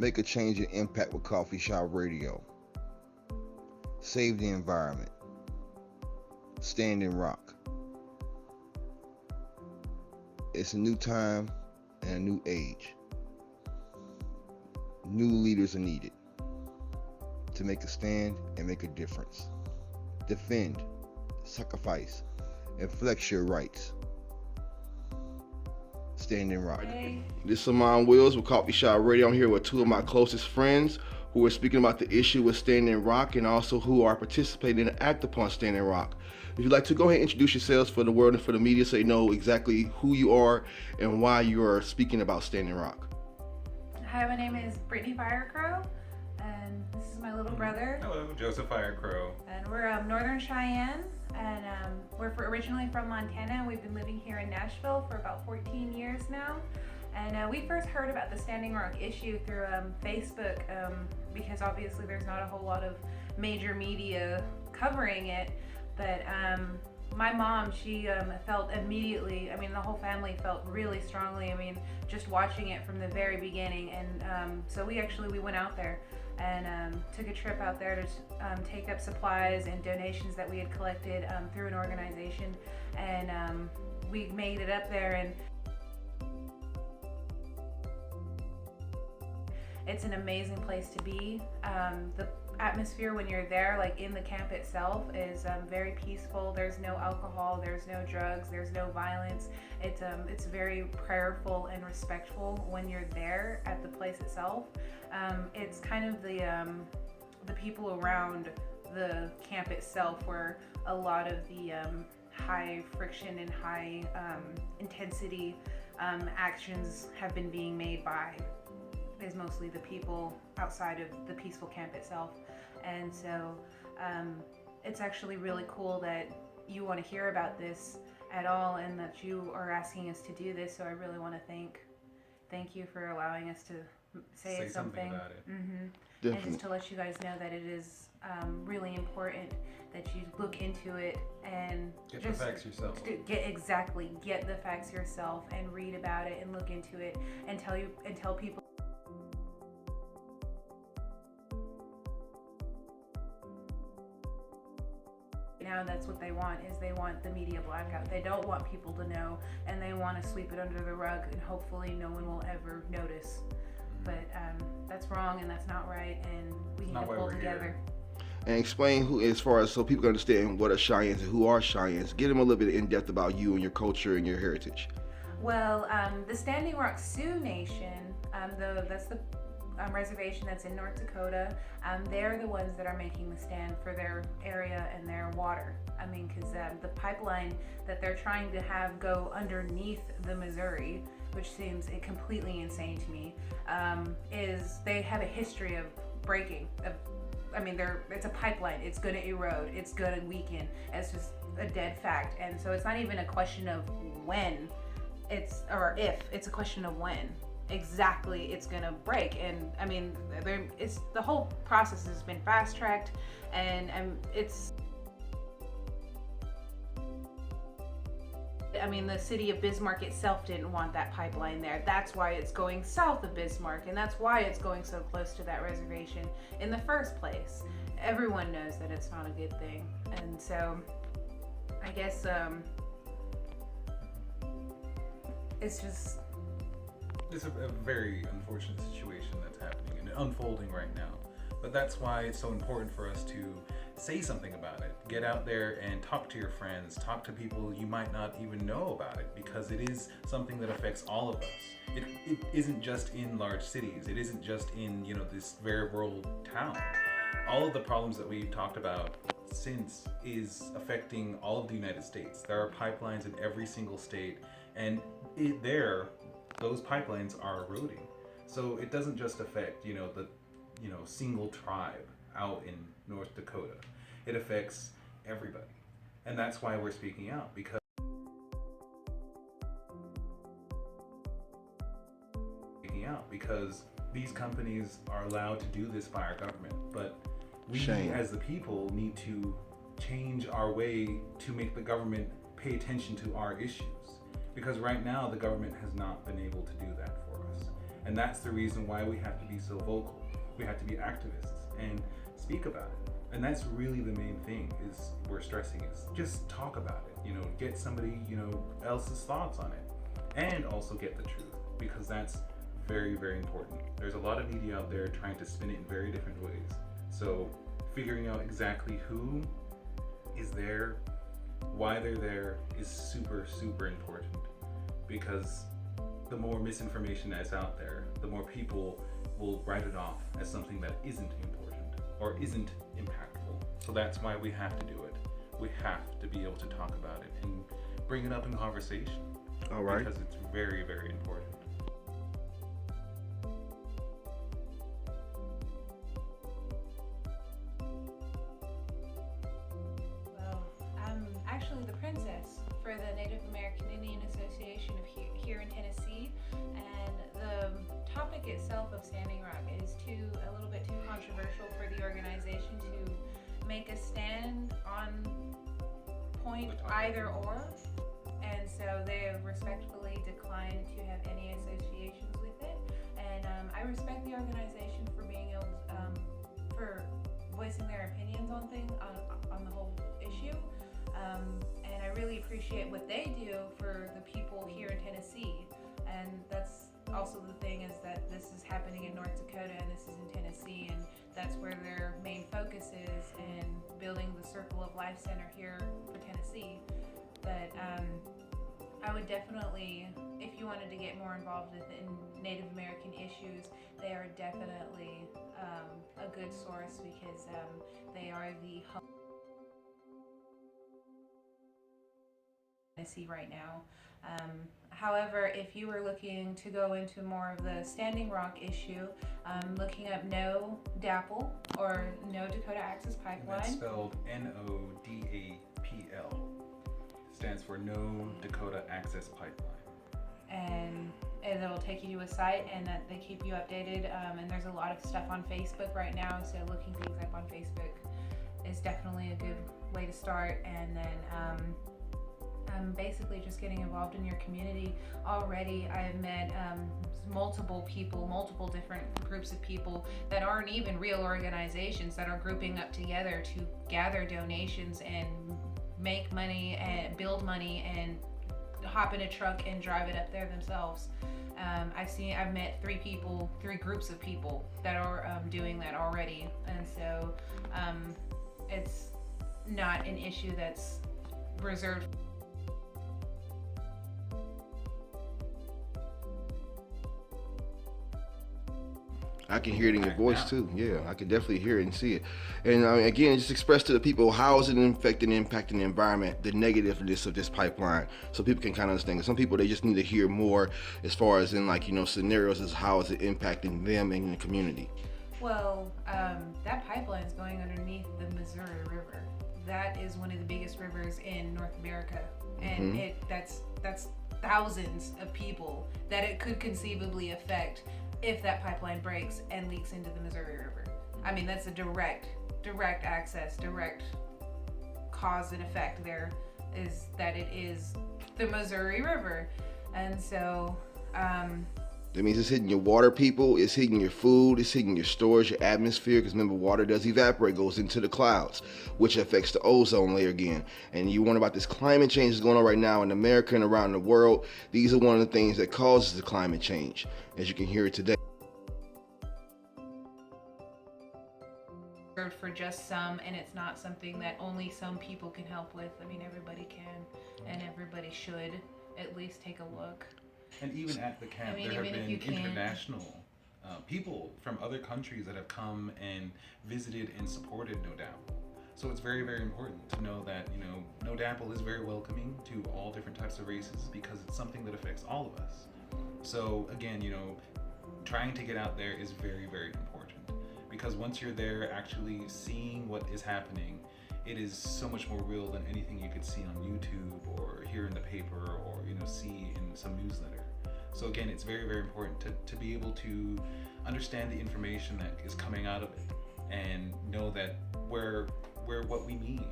Make a change and impact with Coffee Shop Radio. Save the environment. Standing Rock. It's a new time and a new age. New leaders are needed to make a stand and make a difference. Defend, sacrifice, and flex your rights. Standing Rock. Hey. This is Amon Wills with Coffee Shop Radio. I'm here with two of my closest friends who are speaking about the issue with Standing Rock and also who are participating and act upon Standing Rock. If you'd like to go ahead and introduce yourselves for the world and for the media so they know exactly who you are and why you are speaking about Standing Rock. Hi, my name is Brittany Firecrow, and this is my little brother. Hello, Joseph Firecrow. And we're Northern Cheyenne, and we're originally from Montana. We've been living here in Nashville for about 14 years now. And we first heard about the Standing Rock issue through Facebook because obviously there's not a whole lot of major media covering it. But my mom, she felt immediately, the whole family felt really strongly, just watching it from the very beginning. And so we went out there and took a trip out there to take up supplies and donations that we had collected through an organization. And we made it up there, and it's an amazing place to be. The atmosphere when you're there, like in the camp itself, is very peaceful. There's no alcohol, there's no drugs, there's no violence. It's very prayerful and respectful when you're there at the place itself. It's kind of the people around the camp itself where a lot of the high friction and high intensity actions have been being made by is mostly the people outside of the peaceful camp itself. And so it's actually really cool that you want to hear about this at all and that you are asking us to do this. So I really want to thank you for allowing us to say something about it. Mm-hmm. And just to let you guys know that it is really important that you look into it and get just the facts yourself. Get the facts yourself and read about it and look into it and tell people. Now that's what they want, is they want the media blackout. They don't want people to know, and they want to sweep it under the rug, and hopefully no one will ever notice. But that's wrong, and that's not right, and we need to pull together. And explain who, as far as so people can understand what are Cheyennes and who are Cheyennes. Get them a little bit in depth about you and your culture and your heritage. Well, the Standing Rock Sioux Nation, that's the reservation that's in North Dakota. They're the ones that are making the stand for their area and their water. Because the pipeline that they're trying to have go underneath the Missouri, which seems completely insane to me, is they have a history of breaking. It's a pipeline. It's going to erode. It's going to weaken. It's just a dead fact. And so it's not even a question of when or if. It's a question of when exactly it's gonna break. And the whole process has been fast tracked, and the city of Bismarck itself didn't want that pipeline there. That's why it's going south of Bismarck, and that's why it's going so close to that reservation in the first place. Everyone knows that it's not a good thing, and so I guess it's a very unfortunate situation that's happening and unfolding right now. But that's why it's so important for us to say something about it. Get out there and talk to your friends, talk to people you might not even know about it, because it is something that affects all of us. It isn't just in large cities. It isn't just in, this very rural town. All of the problems that we've talked about since is affecting all of the United States. There are pipelines in every single state, and those pipelines are eroding. So it doesn't just affect, the single tribe out in North Dakota. It affects everybody. And that's why we're speaking out, because these companies are allowed to do this by our government. But we as the people need to change our way to make the government pay attention to our issues. Because right now the government has not been able to do that for us. And that's the reason why we have to be so vocal. We have to be activists and speak about it. And that's really the main thing is we're stressing is just talk about it, get somebody, else's thoughts on it, and also get the truth, because that's very, very important. There's a lot of media out there trying to spin it in very different ways. So figuring out exactly who is there, why they're there is super, super important, because the more misinformation that's out there, the more people will write it off as something that isn't important or isn't impactful. So that's why we have to do it. We have to be able to talk about it and bring it up in conversation. All right. Because it's very, very important. Well, I'm actually the princess for the Native American Indian Association of here in Tennessee, and the topic itself of Standing Rock is a little bit too controversial for the organization to make a stand on point either or, and so they have respectfully declined to have any associations with it. And I respect the organization for being able to, for voicing their opinions on things on the whole issue, and I really appreciate what they do for the people here in Tennessee. And that's also the thing, is that this is happening in North Dakota and this is in Tennessee, and that's where their main focus is in building the Circle of Life Center here for Tennessee. But I would definitely, if you wanted to get more involved in Native American issues, they are definitely a good source, because they are the hub Tennessee right now. However, if you were looking to go into more of the Standing Rock issue, looking up No DAPL, or No Dakota Access Pipeline. That's spelled NODAPL. Stands for No Dakota Access Pipeline. And it'll take you to a site, and that they keep you updated. And there's a lot of stuff on Facebook right now, so looking things up on Facebook is definitely a good way to start. And then basically just getting involved in your community. Already I have met multiple people, multiple different groups of people that aren't even real organizations, that are grouping up together to gather donations and make money and build money and hop in a truck and drive it up there themselves. I've met three groups of people that are doing that already, and so it's not an issue that's reserved. I can hear it in your voice too. Yeah, I can definitely hear it and see it. And again, just express to the people, how is it affecting and impacting the environment, the negativeness of this pipeline, so people can kind of understand. 'Cause some people, they just need to hear more as far as in scenarios as how is it impacting them and the community. Well, that pipeline is going underneath the Missouri River. That is one of the biggest rivers in North America, and that's thousands of people that it could conceivably affect if that pipeline breaks and leaks into the Missouri River. I mean, that's a direct access, direct cause and effect there, is that it is the Missouri River. And so that means it's hitting your water, people, it's hitting your food, it's hitting your storage, your atmosphere, because remember, water does evaporate, goes into the clouds, which affects the ozone layer again. And you wonder about this climate change that's going on right now in America and around the world. These are one of the things that causes the climate change, as you can hear it today. For just some, and it's not something that only some people can help with. I mean, everybody can, and everybody should at least take a look. And even at the camp, there have been international people from other countries that have come and visited and supported No DAPL. So it's very, very important to know that, No DAPL is very welcoming to all different types of races, because it's something that affects all of us. So again, trying to get out there is very, very important, because once you're there actually seeing what is happening, it is so much more real than anything you could see on YouTube or hear in the paper or see in some newsletter. So again, it's very, very important to be able to understand the information that is coming out of it, and know that we're what we mean,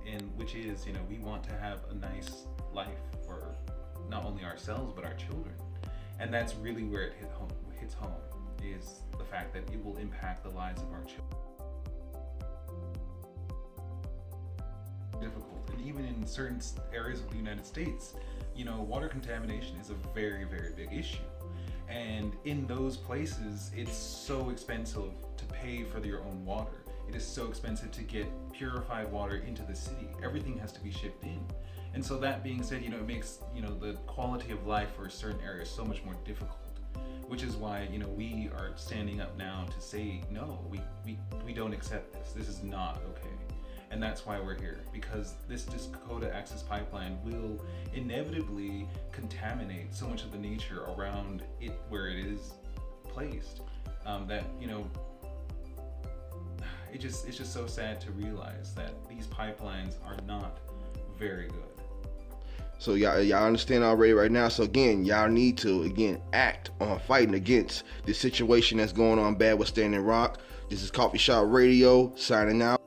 and which is, we want to have a nice life for not only ourselves but our children. And that's really where it hits home is the fact that it will impact the lives of our children. Difficult, and even in certain areas of the United States, water contamination is a very, very big issue. And in those places, it's so expensive to pay for your own water. It is so expensive to get purified water into the city. Everything has to be shipped in. And so that being said, it makes, the quality of life for certain areas so much more difficult, which is why, we are standing up now to say, no, we don't accept this. This is not okay. And that's why we're here, because this Dakota Access Pipeline will inevitably contaminate so much of the nature around it where it is placed, that, it's just so sad to realize that these pipelines are not very good. So y'all understand already right now. So again, y'all need to act on fighting against this situation that's going on bad with Standing Rock. This is Coughfee Shoppe Radio signing out.